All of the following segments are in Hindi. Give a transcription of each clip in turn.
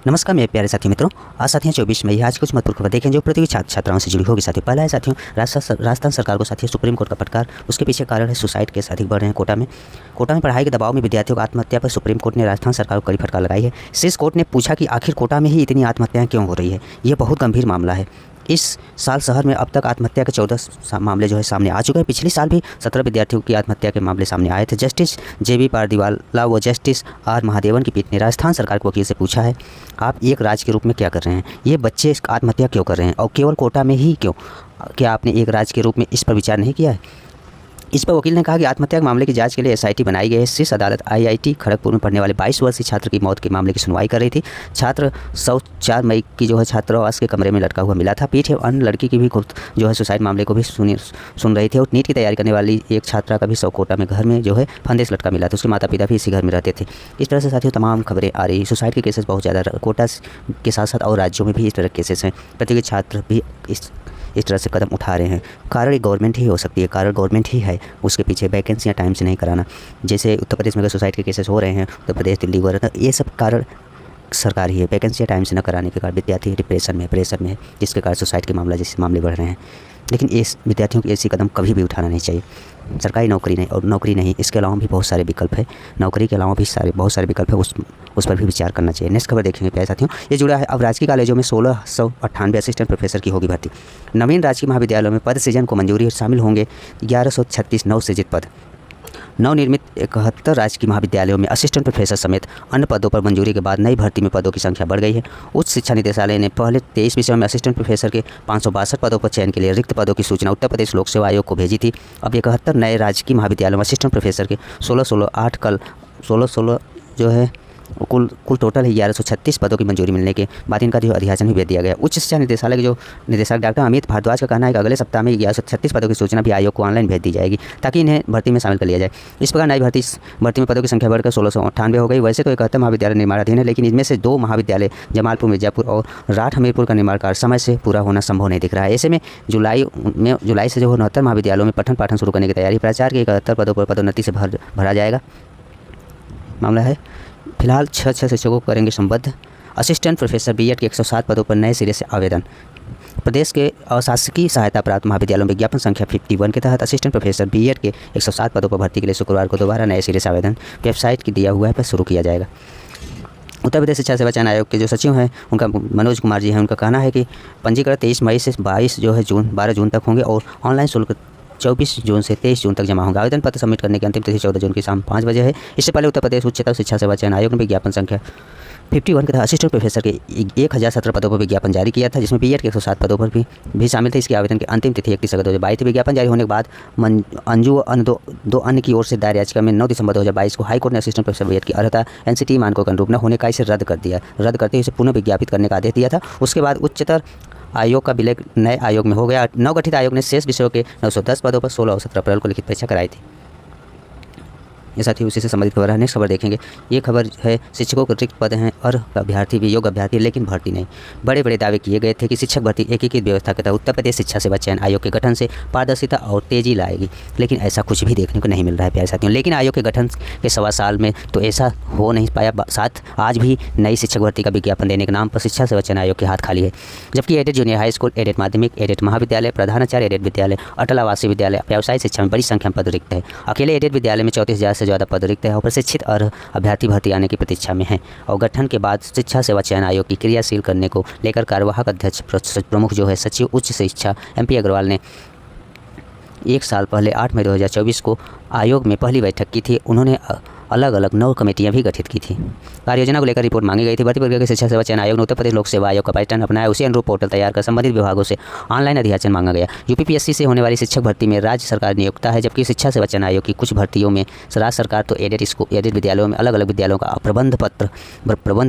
नमस्कार मेरे प्यारे साथी मित्रों। आज साथियों 24 मई आज कुछ महत्वपूर्ण खबर देखें जो प्रतियोगी छात्र छात्राओं से जुड़ी होगी। साथियों पहला है साथियों राजस्थान सरकार को साथियों सुप्रीम कोर्ट का फटकार। उसके पीछे कारण है सुसाइड केस अधिक बढ़ रहे हैं। कोटा में पढ़ाई के दबाव में विद्यार्थियों की आत्महत्या पर सुप्रीम कोर्ट ने राजस्थान सरकार को कड़ी फटकार लगाई है। शीर्ष कोर्ट ने पूछा कि आखिर कोटा में ही इतनी आत्महत्याएं क्यों हो रही है। ये बहुत गंभीर मामला है। इस साल शहर में अब तक आत्महत्या के 14 मामले जो है सामने आ चुके हैं। पिछले साल भी 17 विद्यार्थियों की आत्महत्या के मामले सामने आए थे। जस्टिस JB पारदीवाला व जस्टिस R महादेवन की पीठ ने राजस्थान सरकार के वकील से पूछा है, आप एक राज्य के रूप में क्या कर रहे हैं? ये बच्चे आत्महत्या क्यों कर रहे हैं और केवल कोटा में ही क्यों? क्या आपने एक राज्य के रूप में इस पर विचार नहीं किया है? इस पर वकील ने कहा कि आत्महत्या के मामले की जांच के लिए SIT बनाई गई है। शीर्ष अदालत IIT खड़गपुर में पढ़ने वाले 22 वर्षीय छात्र की मौत के मामले की सुनवाई कर रही थी। छात्र 4 मई की जो है छात्रावास के कमरे में लटका हुआ मिला था। पीठ अन्य लड़की की भी जो है सुसाइड मामले को भी सुन रही थी। और नीट की तैयारी करने वाली एक छात्रा का भी कोटा में घर में जो है फंदे से लटका मिला था। उसके माता पिता भी इसी घर में रहते थे। इस तरह से साथियों तमाम खबरें आ रही। सुसाइड के केसेस बहुत ज़्यादा कोटा के साथ साथ और राज्यों में भी इस तरह के केसेस हैं। प्रतियोगी छात्र भी इस तरह से कदम उठा रहे हैं। कारण गवर्नमेंट ही हो सकती है, कारण गवर्नमेंट ही है। उसके पीछे वैकेंसियाँ टाइम से नहीं कराना, जैसे उत्तर प्रदेश में अगर सुसाइड के केसेस हो रहे हैं, उत्तर प्रदेश दिल्ली वगैरह, ये सब कारण सरकार ही है। वैकेंसियाँ टाइम से न कराने के कारण विद्यार्थी डिप्रेशन में प्रेशर में है, जिसके कारण सुसाइड के मामला जैसे मामले बढ़ रहे हैं। लेकिन इस विद्यार्थियों को ऐसी कदम कभी भी उठाना नहीं चाहिए। सरकारी नौकरी नहीं और नौकरी नहीं, इसके अलावा भी बहुत सारे विकल्प है। नौकरी के अलावा भी बहुत सारे विकल्प है, उस पर भी विचार करना चाहिए। नेक्स्ट खबर देखेंगे प्यारे साथियों। ये जुड़ा है अब राजकीय कॉलेजों में 1698 असिस्टेंट प्रोफेसर की होगी भर्ती। नवीन राजकीय महाविद्यालयों में पद सृजन को मंजूरी और शामिल होंगे 1136 नवसृजित पद। नवनिर्मित 71 राजकीय महाविद्यालयों में असिस्टेंट प्रोफेसर समेत अन्य पदों पर मंजूरी के बाद नई भर्ती में पदों की संख्या बढ़ गई है। उच्च शिक्षा निदेशालय ने पहले 23 विषयों में असिस्टेंट प्रोफेसर के 562 पदों पर चयन के लिए रिक्त पदों की सूचना उत्तर प्रदेश लोक सेवा आयोग को भेजी थी। अब 71 नए राजकीय महाविद्यालयों में असिस्टेंट प्रोफेसर के 16 जो है कुल टोटल है 1136 पदों की मंजूरी मिलने के बाद इनका जो अधियाचन भी भेज दिया गया। उच्च शिक्षा निदेशालय के जो निदेशक डॉक्टर अमित भारद्वाज का कहना है कि अगले सप्ताह में 1136 पदों की सूचना भी आयोग को ऑनलाइन भेज दी जाएगी ताकि इन्हें भर्ती में शामिल कर लिया जाए। इस प्रकार नई भर्ती में पदों की संख्या बढ़कर 1698 हो गई। वैसे तो 71 महाविद्यालय निर्माणाधीन है, लेकिन इनमें से 2 महाविद्यालय जमालपुर मिर्जापुर और राठ हमीरपुर का निर्माण कार्य समय से पूरा होना संभव नहीं दिख रहा है। ऐसे में जुलाई से जो 69 महाविद्यालयों में पठन पाठन शुरू करने की तैयारी। प्राचार्य के 71 पदों पर पदोन्नति से भरा जाएगा मामला है। फिलहाल 6 शिक्षकों को करेंगे संबद्ध। असिस्टेंट प्रोफेसर BEd के 107 पदों पर नए सिरे से आवेदन। प्रदेश के अशासकीय सहायता प्राप्त महाविद्यालयों में विज्ञापन संख्या 51 के तहत असिस्टेंट प्रोफेसर BEd के 107 पदों पर भर्ती के लिए शुक्रवार को दोबारा नए सिरे से आवेदन वेबसाइट की दिया हुआ है पर शुरू किया जाएगा। उत्तर प्रदेश शिक्षा सेवा चयन आयोग के जो सचिव हैं उनका मनोज कुमार जी हैं, उनका कहना है कि पंजीकरण 23 मई से 12 जून तक होंगे और ऑनलाइन शुल्क 24 जून से 23 जून तक जमा होगा। आवेदन पत्र सबमिट करने की अंतिम तिथि 14 जून की शाम 5 बजे है। इससे पहले उत्तर प्रदेश उच्चतर शिक्षा सेवा चयन आयोग ने विज्ञापन संख्या 51 के तहत असिस्टेंट प्रोफेसर के 1017 पदों पर विज्ञापन जारी किया था, जिसमें BEd के 107 पदों पर भी शामिल थे। इसके आवेदन की अंतिम तिथि 31 अगस्त 2022 थी। विज्ञापन जारी होने के बाद अंजू व दो अन्य की ओर से दायर याचिका में 9 दिसंबर 2022 को हाईकोर्ट ने असिस्टेंट प्रोफेसर BEd की अर्हता NCT मानकों के अनुरूप न होने का इसे रद्द करते इसे पुनः विज्ञापित करने का आदेश दिया था। उसके बाद उच्चतर आयोग का विलय नए आयोग में हो गया। नवगठित आयोग ने शेष विषयों के 910 पदों पर 16 और 17 अप्रैल को लिखित परीक्षा कराई थी। ये साथ ही उसी से संबंधित खबर है। नेक्स्ट खबर देखेंगे। ये खबर है शिक्षकों के रिक्त पद हैं और अभ्यर्थी भी योग्य अभ्यर्थी लेकिन भर्ती नहीं। बड़े बड़े दावे किए गए थे कि शिक्षक भर्ती एकीकृत व्यवस्था के तहत उत्तर प्रदेश शिक्षा सेवा चयन आयोग के गठन से पारदर्शिता और तेजी लाएगी, लेकिन ऐसा कुछ भी देखने को नहीं मिल रहा है प्यारे साथियों। लेकिन आयोग के गठन के 1.25 साल में तो ऐसा हो नहीं पाया। साथ आज भी नई शिक्षक भर्ती का विज्ञापन देने के नाम पर शिक्षा सेवा चयन आयोग के हाथ खाली है, जबकि aided junior high school, aided माध्यमिक, एडेड महाविद्यालय, प्रधानाचार्य एडेड विद्यालय, अटल आवासीय विद्यालय, व्यावसायिक शिक्षा में बड़ी संख्या में पद रिक्त है। अकेले एडेड विद्यालय में 34,000 से ज़्यादा पद रिक्त है और प्रशिक्षित और अभ्यर्थी भर्ती आने की प्रतीक्षा में है। और गठन के बाद शिक्षा सेवा चयन आयोग की क्रियाशील करने को लेकर कार्यवाहक अध्यक्ष प्रमुख जो है सचिव उच्च शिक्षा MP अग्रवाल ने 1 साल पहले 8 मई 2024 को आयोग में पहली बैठक की थी। उन्होंने अलग अलग 9 कमेटियां भी गठित की थी। कार्ययोजना को लेकर रिपोर्ट मांगी गई थी। भर्ती प्रक्रिया के शिक्षा सेवा चयन आयोग ने उत्तर प्रदेश लोक सेवा आयोग का पैटर्न अपनाया। उसी अनुरूप पोर्टल तैयार कर संबंधित विभागों से ऑनलाइन अधियाचन मांगा गया। UPPSC से होने वाली शिक्षक भर्ती में राज्य सरकार नियोक्ता है, जबकि शिक्षा सेवा चयन आयोग की कुछ भर्तियों में राज्य सरकार तो एडेड विद्यालयों में अलग अलग विद्यालयों का प्रबंध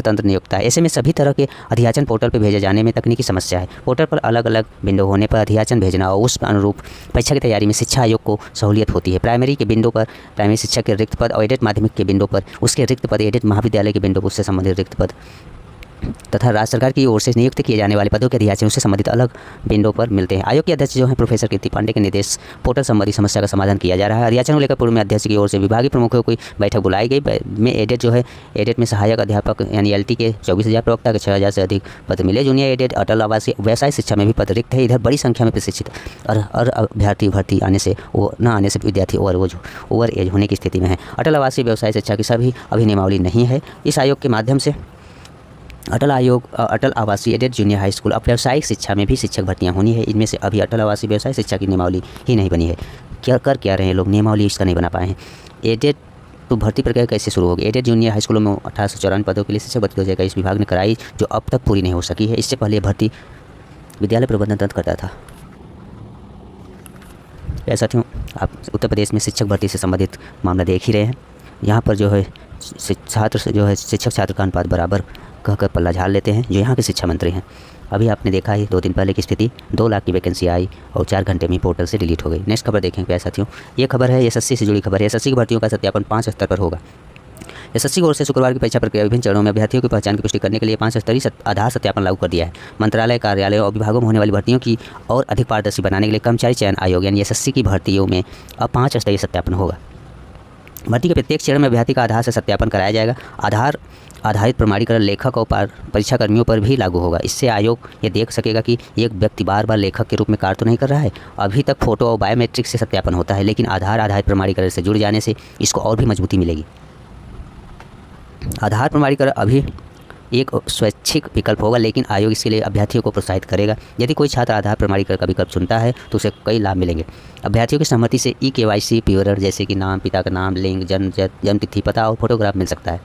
तंत्र नियोक्ता है। ऐसे में सभी तरह के अधियाचन पोर्टल पर भेजे जाने में तकनीकी समस्या है। पोर्टल पर अलग अलग विंडो होने पर अधियाचन भेजना और उस अनुरूप परीक्षा की तैयारी में शिक्षा आयोग को सहूलियत होती है। प्राइमरी के बिंदु पर प्राइमरी शिक्षक के रिक्त पद और एडेड माध्यमिक के बिंदु पर उसके रिक्त पद, एडेड महाविद्यालय के बिंदु पर उससे संबंधित रिक्त पद तथा राज्य सरकार की ओर से नियुक्त किए जाने वाले पदों के अधियाचन से संबंधित अलग विंडो पर मिलते हैं। आयोग के अध्यक्ष जो है प्रोफेसर कीर्ति पांडे के निर्देश पोर्टल संबंधी समस्या का समाधान किया जा रहा है। अधियाचन को लेकर पूर्व में अध्यक्ष की ओर से विभागीय प्रमुखों की बैठक बुलाई गई। में एडेड जो है एडेड में सहायक अध्यापक यानी LT के 24,000, प्रवक्ता के 6,000 से अधिक पद मिले। जूनियर एडेड अटल आवासीय व्यवसाय शिक्षा में भी पद रिक्त है। इधर बड़ी संख्या में प्रशिक्षित और अभ्यर्थी भर्ती आने से न आने से विद्यार्थी ओवर एज होने की स्थिति में है। अटल आवासीय व्यवसाय शिक्षा की सभी अभी नियमावली नहीं है। इस आयोग के माध्यम से अटल आवासीय एडेड जूनियर हाई स्कूल अब व्यावसायिक शिक्षा में भी शिक्षक भर्तियां होनी है। इनमें से अभी अटल आवासीय व्यवसाय शिक्षा की नियमावली ही नहीं बनी है। क्या रहे हैं लोग, नियमावली इसका नहीं बना पाए हैं। एडेड तो भर्ती प्रक्रिया कैसे शुरू होगी? एडेड जूनियर हाई स्कूलों में 1894 पदों के लिए शिक्षक भर्ती 2021 विभाग ने कराई, जो अब तक पूरी नहीं हो सकी है। इससे पहले भर्ती विद्यालय प्रबंधन तंत्र करता था। ऐसा क्यों? आप उत्तर प्रदेश में शिक्षक भर्ती से संबंधित मामला देख ही रहे हैं। यहाँ पर जो है शिक्षक छात्र का अनुपात बराबर कहकर पल्ला झाड़ लेते हैं जो यहाँ के शिक्षा मंत्री हैं। अभी आपने देखा है 2 दिन पहले की स्थिति, 2 लाख की वैकेंसी आई और 4 घंटे में पोर्टल से डिलीट हो गई। नेक्स्ट खबर देखेंगे प्यारे साथियों। ये खबर है SSC से जुड़ी खबर है। SSC की भर्तियों का सत्यापन 5 स्तर पर होगा। SSC की ओर से शुक्रवार की परीक्षा प्रक्रिया विभिन्न चरणों में अभ्यर्थियों की पहचान की पुष्टि करने के लिए 5 स्तरीय आधार सत्यापन लागू कर दिया है। मंत्रालय, कार्यालयों और विभागों में होने वाली भर्तियों की और अधिक पारदर्शी बनाने के लिए कर्मचारी चयन आयोग यानी SSC की भर्तियों में अब 5 स्तरीय सत्यापन होगा। भर्ती के प्रत्येक चरण में अभ्यर्थी का आधार से सत्यापन कराया जाएगा। आधार आधारित प्रमाणीकरण लेखक और परीक्षा कर्मियों पर भी लागू होगा। इससे आयोग ये देख सकेगा कि एक व्यक्ति बार बार लेखक के रूप में कार्य तो नहीं कर रहा है। अभी तक फोटो और बायोमेट्रिक से सत्यापन होता है, लेकिन आधार आधारित प्रमाणीकरण से जुड़ जाने से इसको और भी मजबूती मिलेगी। आधार प्रमाणीकरण अभी एक स्वैच्छिक विकल्प होगा, लेकिन आयोग इसके लिए अभ्यर्थियों को प्रोत्साहित करेगा। यदि कोई छात्र आधार प्रमाणीकरण का विकल्प चुनता है तो उसे कई लाभ मिलेंगे। अभ्यर्थियों की सहमति से eKYC विवरण जैसे कि नाम, पिता का नाम, लिंग, जन्म तिथि, पता और फोटोग्राफ मिल सकता है।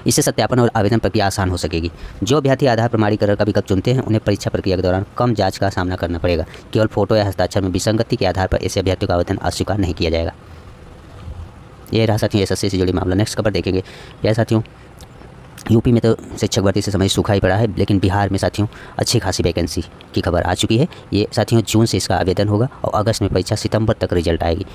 इससे सत्यापन और आवेदन प्रक्रिया आसान हो सकेगी। जो अभ्यर्थी आधार प्रमाणीकरण का विकल्प चुनते हैं उन्हें परीक्षा प्रक्रिया के दौरान कम जांच का सामना करना पड़ेगा। केवल फोटो या हस्ताक्षर में विसंगति के आधार पर ऐसे अभ्यर्थियों का आवेदन अस्वीकार नहीं किया जाएगा। ये रहा साथियों SSC से जुड़ी मामला। नेक्स्ट खबर देखेंगे। यह साथियों यूपी में तो शिक्षक भर्ती से संबंधित सूखा ही पड़ा है, लेकिन बिहार में साथियों अच्छी खासी वैकेंसी की खबर आ चुकी है। ये साथियों जून से इसका आवेदन होगा और अगस्त में परीक्षा, सितंबर तक रिजल्ट आएगी।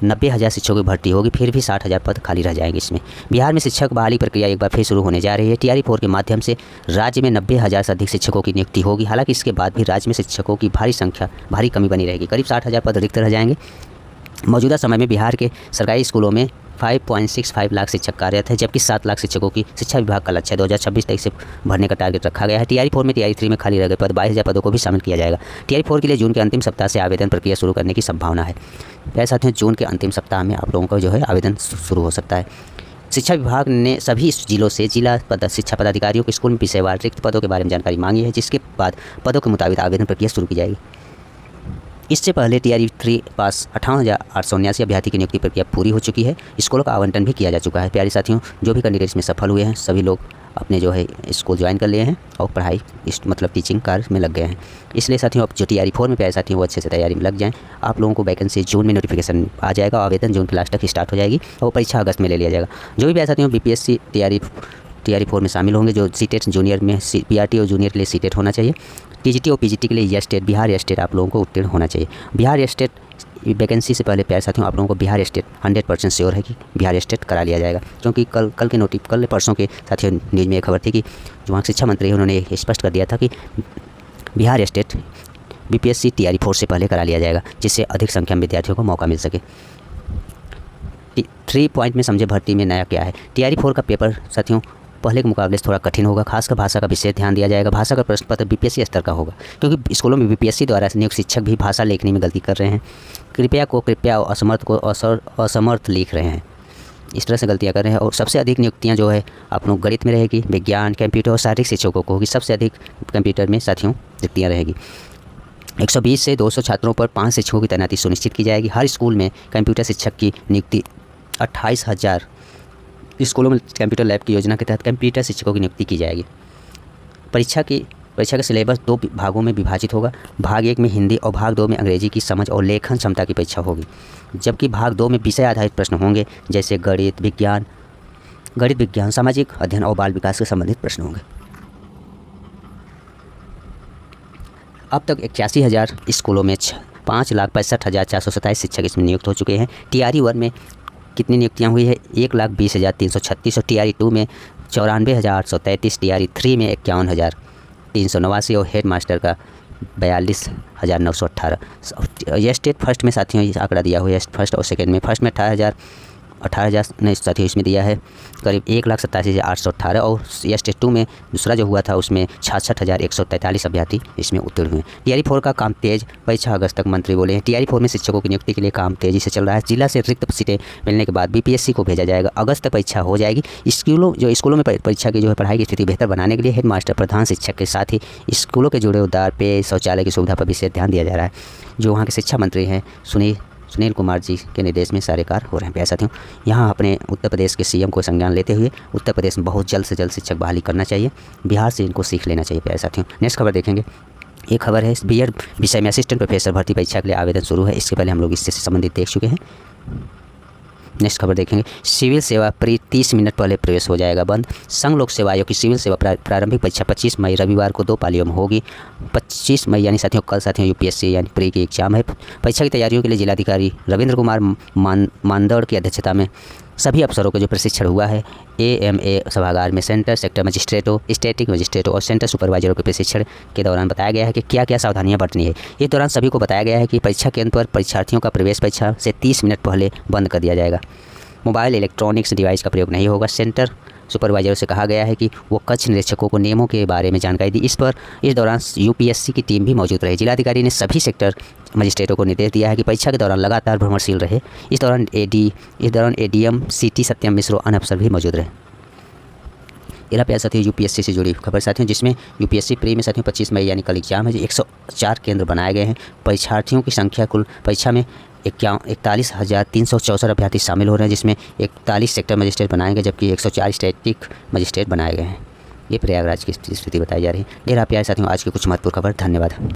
90,000 शिक्षकों की भर्ती होगी, फिर भी 60,000 पद खाली रह जाएंगे। इसमें बिहार में शिक्षक बहाली प्रक्रिया एक बार फिर शुरू होने जा रही है। TRE-4 के माध्यम से राज्य में 90,000 से अधिक शिक्षकों की नियुक्ति होगी। हालांकि इसके बाद भी राज्य में शिक्षकों की भारी कमी बनी रहेगी। करीब 60,000 पद रिक्त रह जाएंगे। मौजूदा समय में बिहार के सरकारी स्कूलों में 5.65 लाख शिक्षक कार्यरत है, जबकि 7 लाख शिक्षकों की शिक्षा विभाग का लक्ष्य 2026 तक से भरने का टारगेट रखा गया है। TRE-4 में TRE-3 में खाली रह गए पद 22,000 पदों को भी शामिल किया जाएगा। TRE-4 के लिए जून के अंतिम सप्ताह से आवेदन प्रक्रिया शुरू करने की संभावना है। ऐसा साथियों जून के अंतिम सप्ताह में आप लोगों का जो है आवेदन शुरू हो सकता है। शिक्षा विभाग ने सभी जिलों से जिला शिक्षा पदाधिकारियों को स्कूल में विषयवार रिक्त पदों के बारे में जानकारी मांगी है, जिसके बाद पदों के मुताबिक आवेदन प्रक्रिया शुरू की जाएगी। इससे पहले TRE-3 पास 58,879 अभ्यर्थी की नियुक्ति प्रक्रिया पूरी हो चुकी है। स्कूलों का आवंटन भी किया जा चुका है। प्यारे साथियों, जो भी कैंडिडेट इसमें सफल हुए हैं सभी लोग अपने जो है स्कूल ज्वाइन कर लिए हैं और पढ़ाई मतलब टीचिंग कार्य में लग गए हैं। इसलिए साथियों अब जो TRE-4 में प्यारे साथियों वो अच्छे से तैयारी में लग जाएं। आप लोगों को वैकेंसी जून में नोटिफिकेशन आ जाएगा, आवेदन जून के लास्ट तक ही स्टार्ट हो जाएगी और परीक्षा अगस्त में ले लिया जाएगा। जो भी प्यारे साथियों BPSC TRE-4 में शामिल होंगे, जो CTET जूनियर में PRT और जूनियर के लिए CTET होना चाहिए, TGT और PGT के लिए स्टेट बिहार स्टेट आप लोगों को उत्तीर्ण होना चाहिए। बिहार स्टेट वैकेंसी से पहले प्यारे साथियों आप लोगों को बिहार स्टेट 100% श्योर है कि बिहार स्टेट करा लिया जाएगा, क्योंकि कल परसों के साथियों न्यूज़ में एक खबर थी कि जो वहाँ शिक्षा मंत्री है उन्होंने स्पष्ट कर दिया था कि बिहार स्टेट BPSC TRE-4 से पहले करा लिया जाएगा, जिससे अधिक संख्या में विद्यार्थियों को मौका मिल सके। 3 पॉइंट में समझे भर्ती में नया क्या है। TRE-4 का पेपर साथियों पहले के मुकाबले से थोड़ा कठिन होगा, खासकर भाषा का विशेष ध्यान दिया जाएगा। भाषा का प्रश्न पत्र BPSC स्तर का होगा, क्योंकि स्कूलों में BPSC द्वारा नियुक्त शिक्षक भी भाषा लिखने में गलती कर रहे हैं। कृपया असमर्थ लिख रहे हैं, इस तरह से गलतियाँ कर रहे हैं। और सबसे अधिक नियुक्तियाँ जो है आप लोग गणित में रहेगी, विज्ञान, कंप्यूटर और शारीरिक शिक्षकों को होगी। सबसे अधिक कंप्यूटर में साथियों नियुक्तियाँ रहेगी। 120 से 200 छात्रों पर 5 शिक्षकों की तैनाती सुनिश्चित की जाएगी। हर स्कूल में कंप्यूटर शिक्षक की नियुक्ति 28,000 स्कूलों में कंप्यूटर लैब की योजना के तहत कंप्यूटर शिक्षकों की नियुक्ति की जाएगी। परीक्षा का सिलेबस 2 भागों में विभाजित होगा। भाग 1 में हिंदी और भाग 2 में अंग्रेजी की समझ और लेखन क्षमता की परीक्षा होगी, जबकि भाग 2 में विषय आधारित प्रश्न होंगे, जैसे गणित विज्ञान, सामाजिक अध्ययन और बाल विकास से संबंधित प्रश्न होंगे। अब तक 81,000 स्कूलों में 5,65,427 शिक्षक इसमें नियुक्त हो चुके हैं। TRE-1 में कितनी नियुक्तियां हुई है? 1,20,336 और TRE-2 में 94,833, DRE 3 में 51,389 और हेड मास्टर का 42,918। यह स्टेट फर्स्ट में साथियों ये आंकड़ा दिया हुआ है, फर्स्ट और सेकेंड में। फर्स्ट में 18,000 नहीं साथियों इसमें दिया है करीब 1,87,818 और यह स्टेट 2 में दूसरा जो हुआ था उसमें 66,143 अभ्यर्थी इसमें उत्तीर्ण हुए। DRE 4 का काम तेज, परीक्षा अगस्त तक मंत्री बोले हैं। DRE 4 में शिक्षकों की नियुक्ति के लिए काम तेजी से चल रहा है। जिला से रिक्त सीटें मिलने के बाद BPSC को भेजा जाएगा, अगस्त तक परीक्षा हो जाएगी। स्कूलों में परीक्षा की जो है पढ़ाई की स्थिति बेहतर बनाने के लिए हेड मास्टर, प्रधान शिक्षक के साथ ही स्कूलों के जुड़े उद्धार, पेय, शौचालय की सुविधा पर विशेष ध्यान दिया जा रहा है। जो वहाँ के शिक्षा मंत्री हैं सुनील कुमार जी के निर्देश में सारे कार्य हो रहे हैं। प्यारे साथियों, यहाँ अपने उत्तर प्रदेश के CM को संज्ञान लेते हुए उत्तर प्रदेश में बहुत जल्द से जल्द शिक्षक बहाली करना चाहिए। बिहार से इनको सीख लेना चाहिए। प्यारे साथियों, नेक्स्ट खबर देखेंगे। एक खबर है BEd विषय में असिस्टेंट प्रोफेसर भर्ती परीक्षा के लिए आवेदन शुरू है। इसके पहले हम लोग इससे संबंधित देख चुके हैं। नेक्स्ट खबर देखेंगे। सिविल सेवा प्री 30 मिनट पहले प्रवेश हो जाएगा बंद। संघ लोक सेवा आयोग की सिविल सेवा प्रारंभिक परीक्षा 25 मई रविवार को 2 पालियों में होगी। 25 मई यानी साथियों कल साथियों UPSC यानी प्री की एग्जाम है। परीक्षा की तैयारियों के लिए जिलाधिकारी रविंद्र कुमार मानदौड़ की अध्यक्षता में सभी अफसरों का जो प्रशिक्षण हुआ है AMA सभागार में सेक्टर मजिस्ट्रेटों, स्टैटिक मजिस्ट्रेटों और सेंटर सुपरवाइजरों के प्रशिक्षण के दौरान बताया गया है कि क्या क्या सावधानियां बरतनी है। इस दौरान सभी को बताया गया है कि परीक्षा केंद्र पर परीक्षार्थियों का प्रवेश परीक्षा से 30 मिनट पहले बंद कर दिया जाएगा। मोबाइल इलेक्ट्रॉनिक्स डिवाइस का प्रयोग नहीं होगा। सेंटर सुपरवाइजरों से कहा गया है कि वो कक्ष निरीक्षकों को नियमों के बारे में जानकारी दी। इस दौरान UPSC की टीम भी मौजूद रही। जिलाधिकारी ने सभी सेक्टर मजिस्ट्रेटों को निर्देश दिया है कि परीक्षा के दौरान लगातार भ्रमणशील रहे। इस दौरान ADM CT सत्यम मिश्र अन्य अफसर भी मौजूद रहे। इला प्यार साथियों UPSC से जुड़ी खबर साथियों, जिसमें UPSC प्री में साथियों 25 मई यानी कल एग्जाम है। 104 केंद्र बनाए गए हैं। परीक्षार्थियों की संख्या कुल परीक्षा में 41,364 अभ्यर्थी शामिल हो रहे हैं, जिसमें 41 सेक्टर मजिस्ट्रेट बनाए गए जबकि 104 स्टैटिक मजिस्ट्रेट बनाए गए हैं। ये प्रयागराज की स्थिति बताई जा रही है। ढेर प्यारे साथियों आज की कुछ महत्वपूर्ण खबर। धन्यवाद।